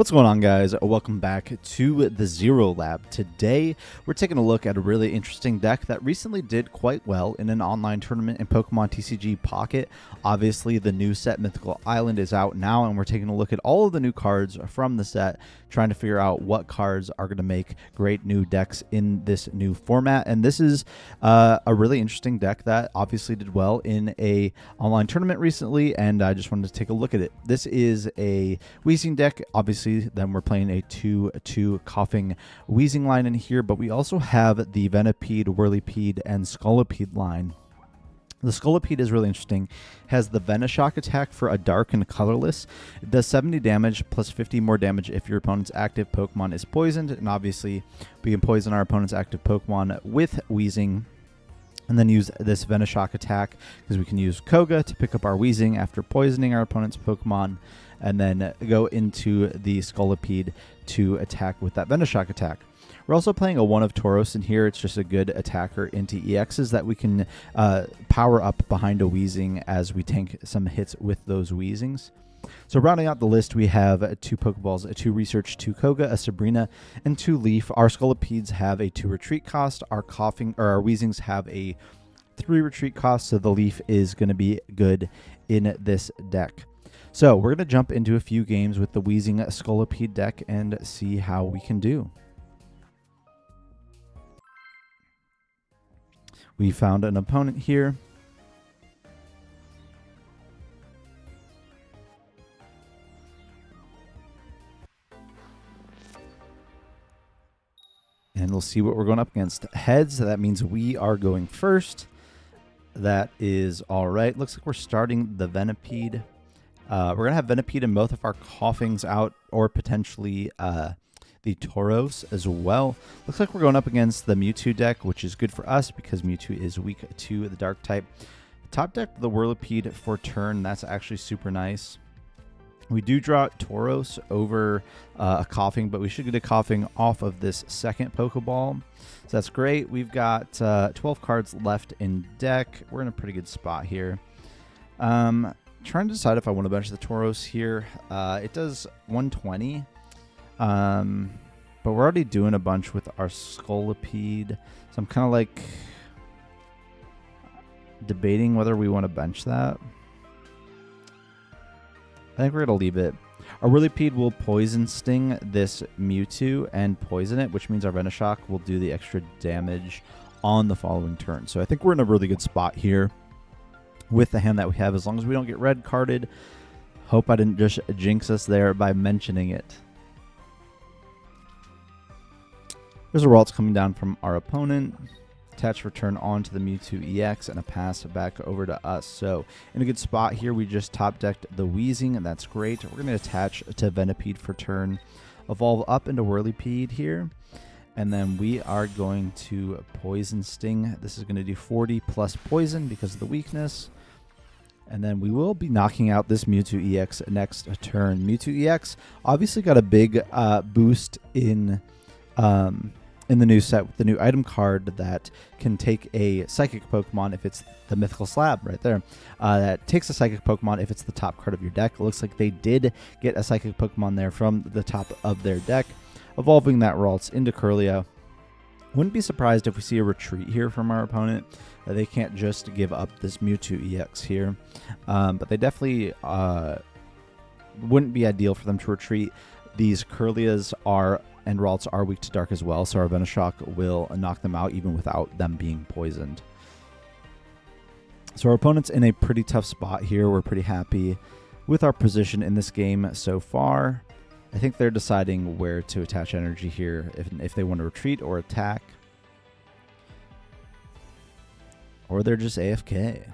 What's going on, guys? Welcome back to the Zero Lab. Today, we're taking a look at a really interesting deck that recently did quite well in an online tournament in Pokémon TCG Pocket. Obviously, the new set Mythical Island is out now, and we're taking a look at all of the new cards from the set, trying to figure out what cards are going to make great new decks in this new format. And this is a really interesting deck that obviously did well in a online tournament recently, and I just wanted to take a look at it. This is a Weezing deck, obviously. Then we're playing a 2/2 coughing Weezing line in here, but we also have the Venipede, Whirlipede, and Scolipede line. The Scolipede is really interesting. Has the Venoshock attack for a dark and colorless. It does 70 damage plus 50 more damage if your opponent's active Pokemon is poisoned. And obviously, we can poison our opponent's active Pokemon with Weezing. And then use this Venoshock attack because we can use Koga to pick up our Weezing after poisoning our opponent's Pokemon. And then go into the Scolipede to attack with that Venoshock attack. We're also playing a 1 of Tauros in here. It's just a good attacker into EXs that we can power up behind a Weezing as we tank some hits with those Weezings. So rounding out the list, we have 2 Pokeballs, a 2 Research, 2 Koga, a Sabrina, and 2 Leaf. Our Scolipedes have a 2 Retreat cost. Our Weezings have a 3 Retreat cost, so the Leaf is going to be good in this deck. So we're going to jump into a few games with the Weezing Scolipede deck and see how we can do. We found an opponent here. And we'll see what we're going up against. Heads, that means we are going first. That is all right. Looks like we're starting the Venipede. We're going to have Venipede in both of our Coughings out, or potentially the Tauros as well. Looks like we're going up against the Mewtwo deck, which is good for us because Mewtwo is weak to the Dark type. Top deck the Whirlipede for turn. That's actually super nice. We do draw Tauros over a Coughing, but we should get a Coughing off of this second Pokeball. So that's great. We've got 12 cards left in deck. We're in a pretty good spot here. Trying to decide if I want to bench the Tauros here. It does 120. But we're already doing a bunch with our Scolipede. So I'm kind of like debating whether we want to bench that. I think we're going to leave it. Our Whirlipede will Poison Sting this Mewtwo and poison it, which means our Venoshock will do the extra damage on the following turn. So I think we're in a really good spot here with the hand that we have, as long as we don't get red carded. Hope I didn't just jinx us there by mentioning it. There's a Ralts coming down from our opponent. Attach return onto the Mewtwo EX and a pass back over to us. So in a good spot here, we just top decked the Weezing, and that's great. We're going to attach to Venipede for turn, evolve up into Whirlipede here. And then we are going to Poison Sting. This is going to do 40 plus poison because of the weakness. And then we will be knocking out this Mewtwo EX next turn. Mewtwo EX obviously got a big boost in the new set with the new item card that can take a Psychic Pokemon if it's the Mythical Slab right there. That takes a Psychic Pokemon if it's the top card of your deck. It looks like they did get a Psychic Pokemon there from the top of their deck, evolving that Ralts into Kirlia. Wouldn't be surprised if we see a retreat here from our opponent. They can't just give up this Mewtwo EX here. But they definitely wouldn't be ideal for them to retreat. These Kirlias and Ralts are weak to dark as well, so our Venoshock will knock them out even without them being poisoned. So our opponent's in a pretty tough spot here. We're pretty happy with our position in this game so far. I think they're deciding where to attach energy here, if they want to retreat or attack. Or they're just AFK.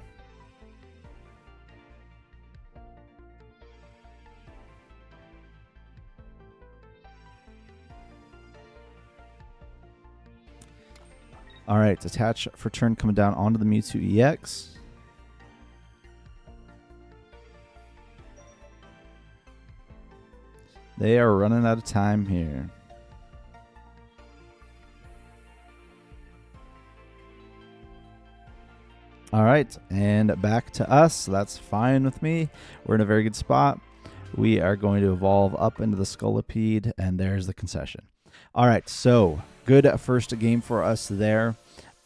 All right, attach for turn coming down onto the Mewtwo EX. They are running out of time here. All right, and back to us. That's fine with me. We're in a very good spot. We are going to evolve up into the Scolipede, and there's the concession. All right, so good first game for us there.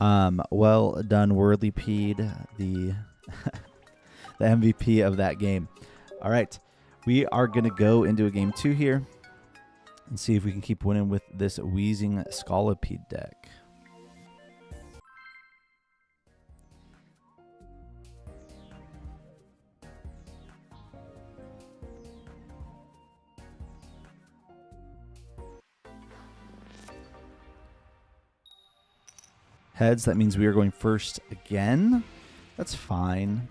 Well done, Whirlipede, the the MVP of that game. All right, we are going to go into a game 2 here and see if we can keep winning with this Weezing Scolipede deck. Heads, that means we are going first again. That's fine.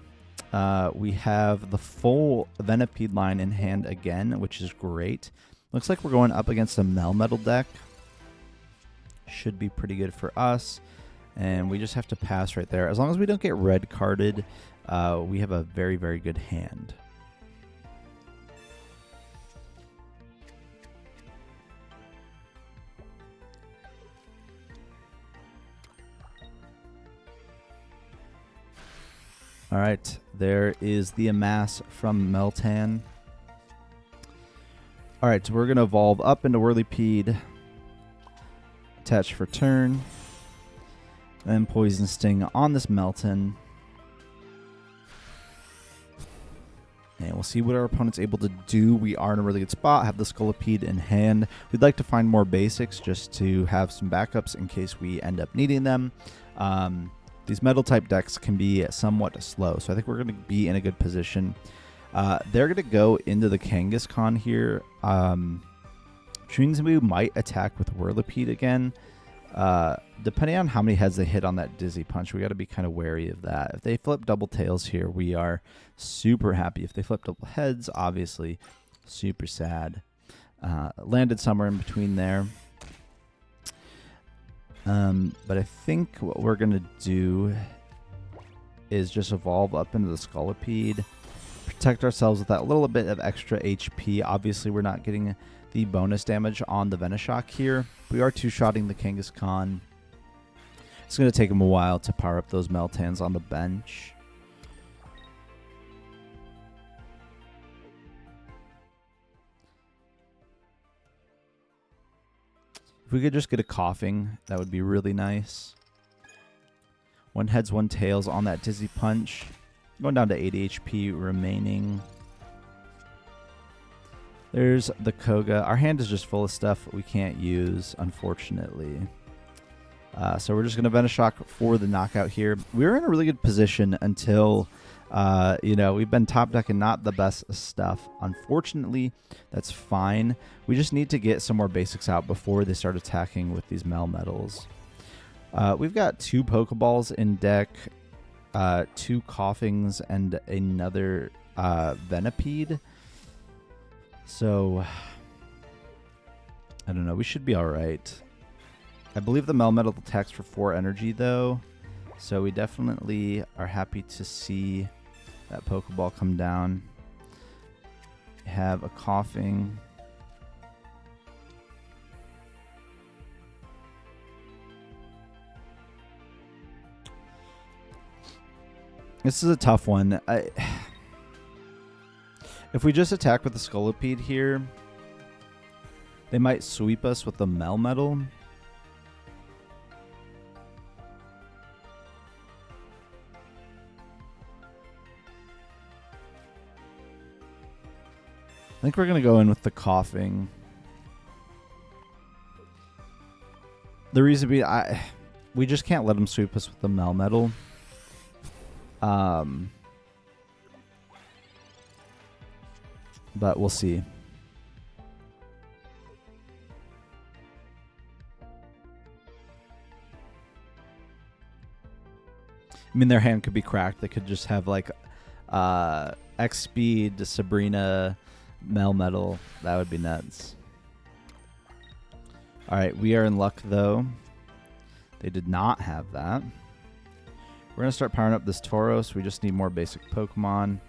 We have the full Venipede line in hand again, which is great. Looks like we're going up against a Melmetal deck. Should be pretty good for us. And we just have to pass right there. As long as we don't get red carded, we have a very, very good hand. All right, there is the Amass from Meltan. All right, so we're going to evolve up into Whirlipede. Attach for turn. Then Poison Sting on this Meltan. And we'll see what our opponent's able to do. We are in a really good spot. Have the Scolipede in hand. We'd like to find more basics just to have some backups in case we end up needing them. These metal type decks can be somewhat slow, so I think we're going to be in a good position. They're going to go into the Kangaskhan here, which means we might attack with Whirlipede again. Depending on how many heads they hit on that Dizzy Punch, we got to be kind of wary of that. If they flip double tails here, we are super happy. If they flip double heads, obviously super sad. Landed somewhere in between there. But I think what we're going to do is just evolve up into the Scolipede, protect ourselves with that little bit of extra HP. Obviously, we're not getting the bonus damage on the Venoshock here. We are two-shotting the Kangaskhan. It's going to take him a while to power up those Meltans on the bench. If we could just get a coughing, that would be really nice. One heads, one tails on that Dizzy Punch. Going down to 80 HP remaining. There's the Koga. Our hand is just full of stuff we can't use, unfortunately. So we're just going to Venoshock for the knockout here. We were in a really good position until, we've been top decking not the best stuff. Unfortunately, that's fine. We just need to get some more basics out before they start attacking with these Melmetals. We've got 2 Pokeballs in deck, 2 Coughings, and another Venipede. So, I don't know. We should be all right. I believe the Melmetal attacks for 4 energy, though. So we definitely are happy to see that Pokeball come down. Have a Coughing. This is a tough one. If we just attack with the Scolipede here, they might sweep us with the Melmetal. I think we're going to go in with the Coughing. The reason being, we just can't let them sweep us with the Melmetal. But we'll see. I mean, their hand could be cracked. They could just have like X Speed, Sabrina, Melmetal. That would be nuts. All right, we are in luck though. They did not have that. We're going to start powering up this Tauros. We just need more basic Pokemon.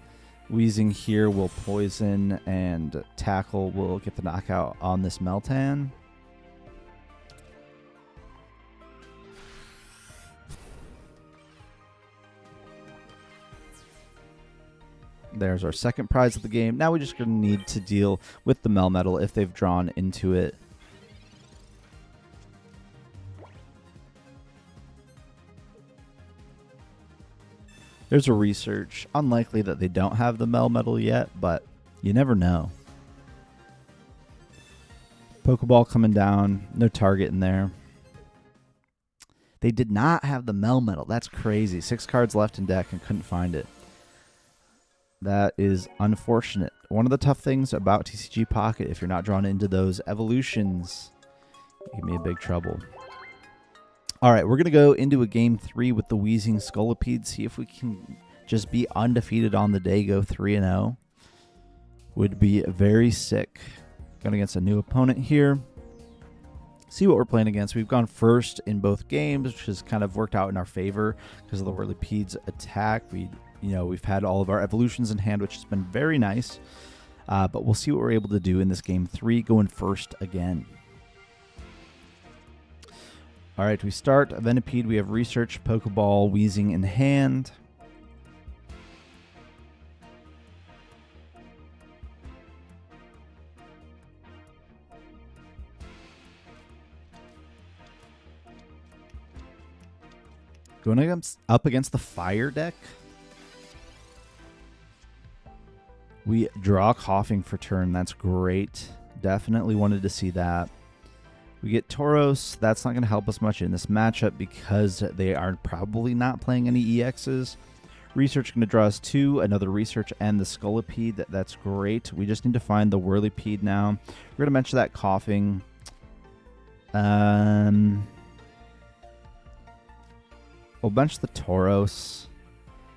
Weezing here will poison, and Tackle will get the knockout on this Meltan. There's our second prize of the game. Now we're just going to need to deal with the Melmetal if they've drawn into it. There's a research. Unlikely that they don't have the Melmetal yet, but you never know. Pokeball coming down. No target in there. They did not have the Melmetal. That's crazy. 6 cards left in deck and couldn't find it. That is unfortunate. One of the tough things about TCG Pocket, if you're not drawn into those evolutions, it can be in big trouble. All right, we're going to go into a game 3 with the Weezing Scolipede. See if we can just be undefeated on the day, go 3-0. Would be very sick. Going against a new opponent here. See what we're playing against. We've gone first in both games, which has kind of worked out in our favor because of the Whirlipede's attack. We've had all of our evolutions in hand, which has been very nice. But we'll see what we're able to do in this game 3, going first again. All right, we start Venipede. We have Research, Pokeball, Weezing in hand. Going up against the Fire deck. We draw Coughing for turn. That's great. Definitely wanted to see that. We get Tauros. That's not going to help us much in this matchup because they are probably not playing any EXs. Research going to draw us 2, another Research and the Scolipede. That's great. We just need to find the Whirlipede now. We're going to mention that Coughing. We'll bench the Tauros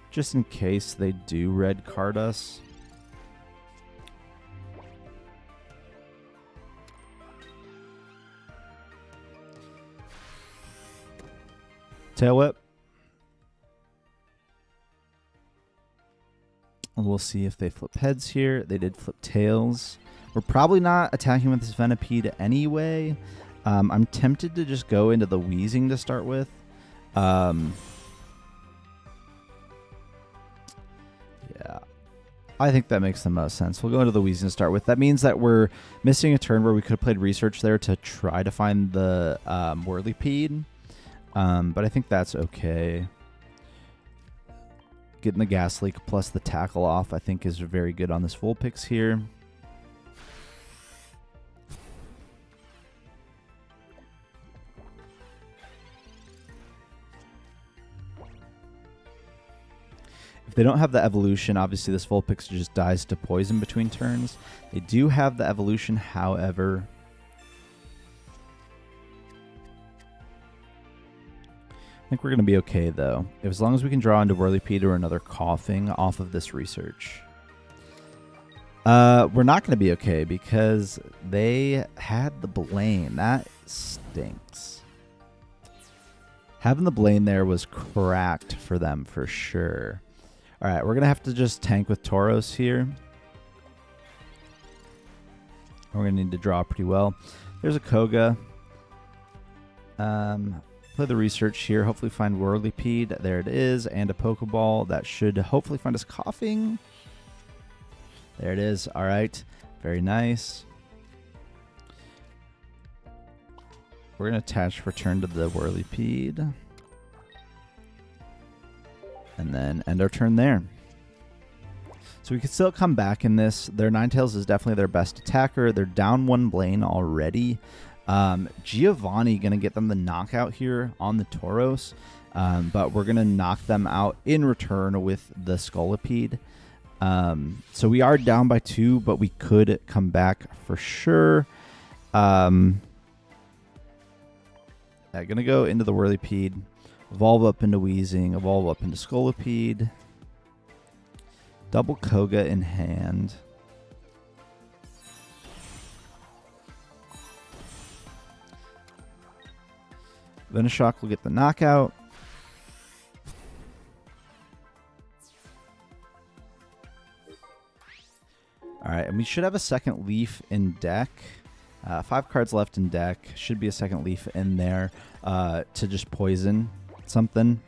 just in case they do red card us. Tail Whip. And we'll see if they flip heads here. They did flip tails. We're probably not attacking with this Venipede anyway. I'm tempted to just go into the Weezing to start with. Yeah. I think that makes the most sense. We'll go into the Weezing to start with. That means that we're missing a turn where we could have played Research there to try to find the Whirlipede. But I think that's okay. Getting the Gas Leak plus the Tackle off, I think, is very good on this Vulpix here. If they don't have the evolution, obviously this Vulpix just dies to poison between turns. They do have the evolution, however. I think we're going to be okay, though, as long as we can draw into Whirlipede or another Coughing off of this Research. We're not going to be okay because they had the Blame. That stinks. Having the Blame there was cracked for them for sure. All right, we're going to have to just tank with Tauros here. We're going to need to draw pretty well. There's a Koga. Play the Research here. Hopefully find Whirlipede. There it is. And a Pokeball. That should hopefully find us Coughing. There it is. All right. Very nice. We're going to attach Return to the Whirlipede. And then end our turn there. So we can still come back in this. Their Ninetales is definitely their best attacker. They're down 1 Blaine already. Giovanni going to get them the knockout here on the Tauros. But we're going to knock them out in return with the Scolipede. So we are down by 2, but we could come back for sure. I'm going to go into the Whirlipede. Evolve up into Weezing. Evolve up into Scolipede. Double Koga in hand. Venoshock will get the knockout. All right, and we should have a second leaf in deck. 5 cards left in deck. Should be a second leaf in there to just poison something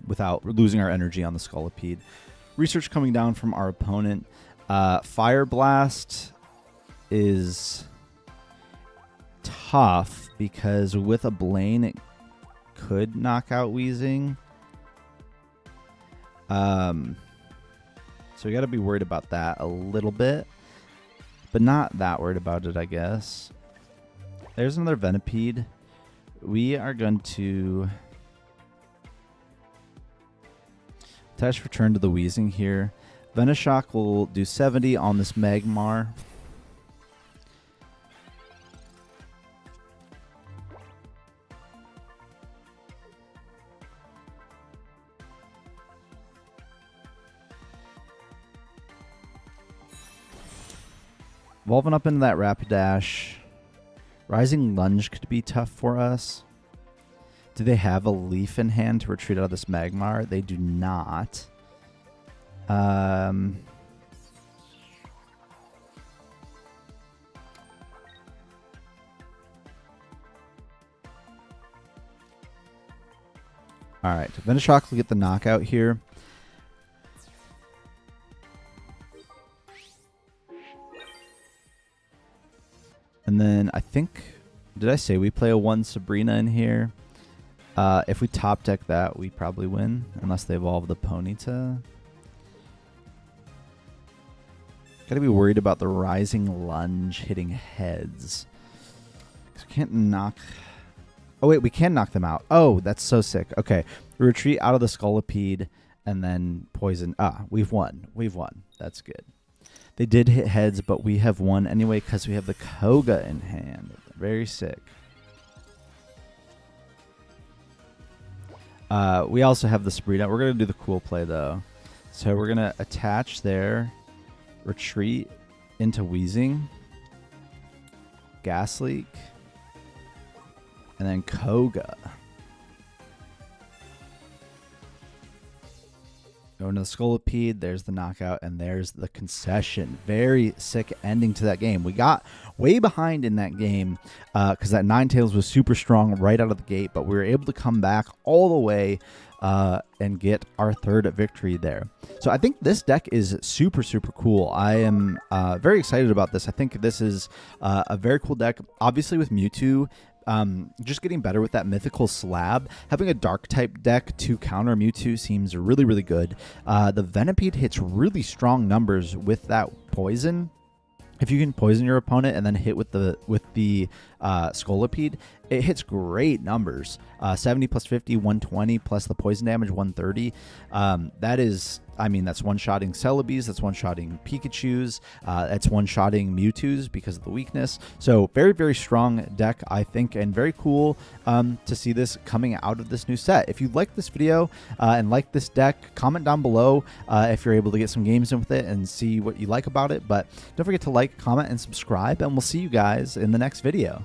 without losing our energy on the Scolipede. research coming down from our opponent. Fire Blast is tough because with a Blaine it could knock out Weezing. So we got to be worried about that a little bit, but not that worried about it, I guess. There's another Venipede. We are going to attach return to the Weezing here. Venoshock will do 70 on this Magmar. Evolving up into that Rapidash. Rising Lunge could be tough for us. Do they have a Leaf in hand to retreat out of this Magmar? They do not. Alright, Venoshock will get the knockout here. And then I think, did I say we play a 1 Sabrina in here? If we top deck that, we probably win, unless they evolve the Ponyta. Gotta be worried about the Rising Lunge hitting heads. 'Cause we can't knock... Oh, wait, we can knock them out. Oh, that's so sick. Okay, we retreat out of the Scolipede and then poison. Ah, we've won. We've won. That's good. They did hit heads, but we have won anyway because we have the Koga in hand. Very sick. We also have the Sabrina. We're going to do the cool play, though. So we're going to attach there, retreat into Weezing, Gas Leak, and then Koga. Going to the Scolipede, there's the knockout, and there's the concession. Very sick ending to that game. We got way behind in that game because that Ninetales was super strong right out of the gate, but we were able to come back all the way and get our third victory there. So I think this deck is super, super cool. I am very excited about this. I think this is a very cool deck. Obviously with Mewtwo, just getting better with that mythical slab. Having a dark type deck to counter Mewtwo seems really, really good. The Venipede hits really strong numbers with that poison. If you can poison your opponent and then hit with the Scolipede, it hits great numbers. 70 plus 50, 120 plus the poison damage, 130. That is, I mean, that's one-shotting Celebes, that's one-shotting Pikachus, that's one-shotting Mewtwo's because of the weakness. So very, very strong deck, I think, and very cool to see this coming out of this new set. If you like this video and like this deck, comment down below if you're able to get some games in with it and see what you like about it. But don't forget to like, comment, and subscribe, and we'll see you guys in the next video.